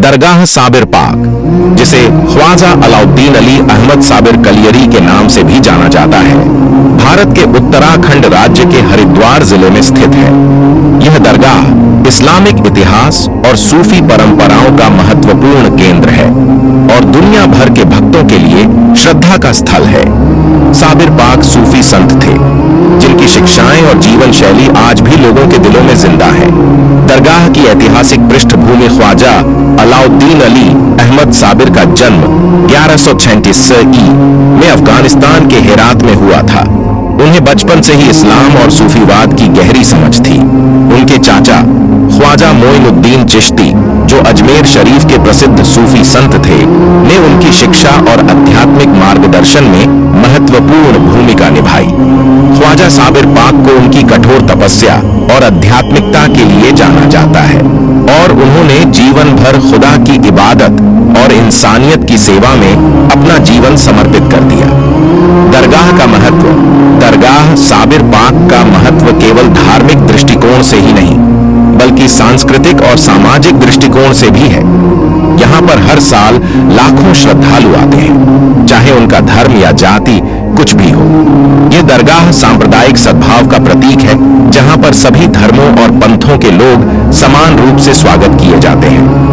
दरगाह साबिर पाक, जिसे ख्वाजा अलाउद्दीन अली अहमद साबिर कलियरी के नाम से भी जाना जाता है, भारत के उत्तराखंड राज्य के हरिद्वार जिले में स्थित है। यह दरगाह इस्लामिक इतिहास और सूफी परंपराओं का महत्वपूर्ण केंद्र है और दुनिया भर के भक्तों के लिए श्रद्धा का स्थल है। साबिर पाक सूफी संत थे, जिनकी शिक्षाएं और जीवन शैली आज भी लोगों के दिलों में जिंदा है। दरगाह की ऐतिहासिक पृष्ठभूमि ख्वाजा अलाउद्दीन अली अहमद साबिर का जन्म 1136 ई में अफगानिस्तान के हेरात में हुआ था। उन्हें बचपन से ही इस्लाम और सूफीवाद की गहरी समझ थी। उनके चाचा ख्वाजा मोइनुद्दीन चिश्ती, जो अजमेर शरीफ के प्रसिद्ध सूफी संत थे, ने उनकी शिक्षा और आध्यात्मिक मार्गदर्शन में महत्वपूर्ण भूमिका निभाई। ख्वाजा साबिर पाक को उनकी कठोर तपस्या और आध्यात्मिकता के लिए जाना जाता है और उन्होंने जीवन भर खुदा की इबादत और इंसानियत की सेवा में अपना जीवन समर्पित कर दिया। दरगाह का महत्व। दरगाह साबिर पाक का महत्व केवल धार्मिक दृष्टिकोण से ही नहीं, बल्कि सांस्कृतिक और सामाजिक दृष्टिकोण से भी है। यहाँ पर हर साल लाखों श्रद्धालु आते हैं, चाहे उनका धर्म या जाति कुछ भी हो। यह दरगाह सांप्रदायिक सद्भाव का प्रतीक है, जहाँ पर सभी धर्मों और पंथों के लोग समान रूप से स्वागत किए जाते हैं।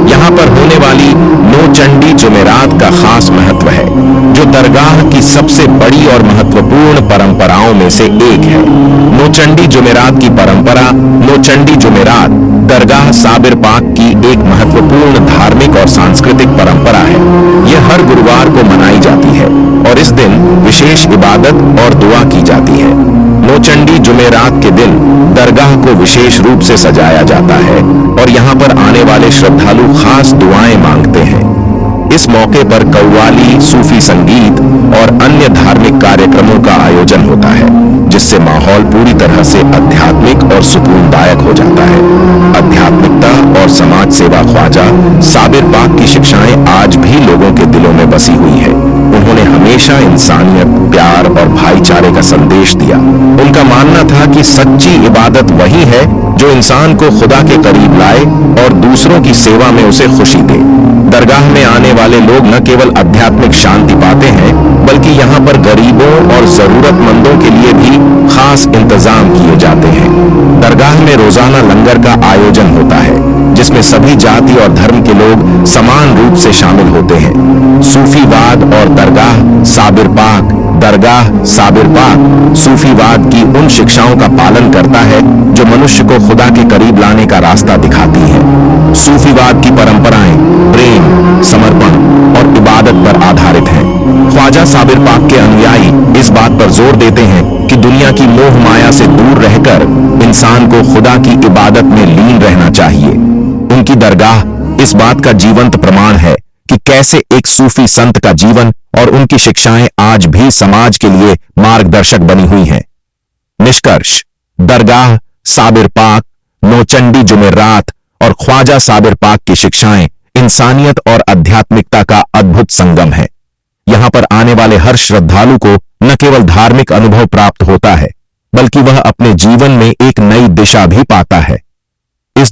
यहाँ पर होने वाली नौचंडी जुमेरात का खास महत्व है, जो दरगाह की सबसे बड़ी और महत्वपूर्ण परंपराओं में से एक है। नौचंडी जुमेरात की परंपरा। नौचंडी जुमेरात दरगाह साबिर पाक की एक महत्वपूर्ण धार्मिक और सांस्कृतिक परंपरा है। यह हर गुरुवार को मनाई जाती है और इस दिन विशेष इबादत और दुआ की जाती है। नौचंडी जुमेरात के दिन दरगाह को विशेष रूप से सजाया जाता है और यहाँ पर आने वाले श्रद्धालु खास दुआएं मांगते हैं। इस मौके पर कव्वाली, सूफी संगीत और अन्य धार्मिक कार्यक्रमों का आयोजन होता है, जिससे माहौल पूरी तरह से आध्यात्मिक और सुकूनदायक हो जाता है। आध्यात्मिकता और समाज सेवा। ख्वाजा साबिर पाक की शिक्षाएं आज भी लोगों के दिलों में बसी हुई है। उन्होंने हमेशा इंसानियत, प्यार और भाईचारे का संदेश दिया। उनका मानना था कि सच्ची इबादत वही है जो इंसान को खुदा के करीब लाए और दूसरों की सेवा में उसे खुशी दे। दरगाह में आने वाले लोग न केवल आध्यात्मिक शांति पाते हैं, बल्कि यहाँ पर गरीबों और जरूरतमंदों के लिए भी खास इंतजाम किए जाते हैं। दरगाह में रोजाना लंगर का आयोजन होता है, जिसमें सभी जाति और धर्म के लोग समान रूप से शामिल होते हैं। सूफीवाद और दरगाह साबिर पाक। दरगाह साबिर पाक सूफीवाद की उन शिक्षाओं का पालन करता है जो मनुष्य को खुदा के करीब लाने का रास्ता दिखाती है। सूफीवाद की परंपराएं प्रेम, समर्पण और इबादत पर आधारित हैं। ख्वाजा साबिर पाक के अनुयायी इस बात पर जोर देते हैं कि दुनिया की मोह माया से दूर रहकर इंसान को खुदा की इबादत में लीन रहना चाहिए। उनकी दरगाह इस बात का जीवंत प्रमाण है कि कैसे एक सूफी संत का जीवन और उनकी शिक्षाएं आज भी समाज के लिए मार्गदर्शक बनी हुई हैं। निष्कर्ष: दरगाह साबिर पाक, नौचंडी जुमेरात और ख्वाजा साबिर पाक की शिक्षाएं इंसानियत और आध्यात्मिकता का अद्भुत संगम है। यहां पर आने वाले हर श्रद्धालु को न केवल धार्मिक अनुभव प्राप्त होता है, बल्कि वह अपने जीवन में एक नई दिशा भी पाता है।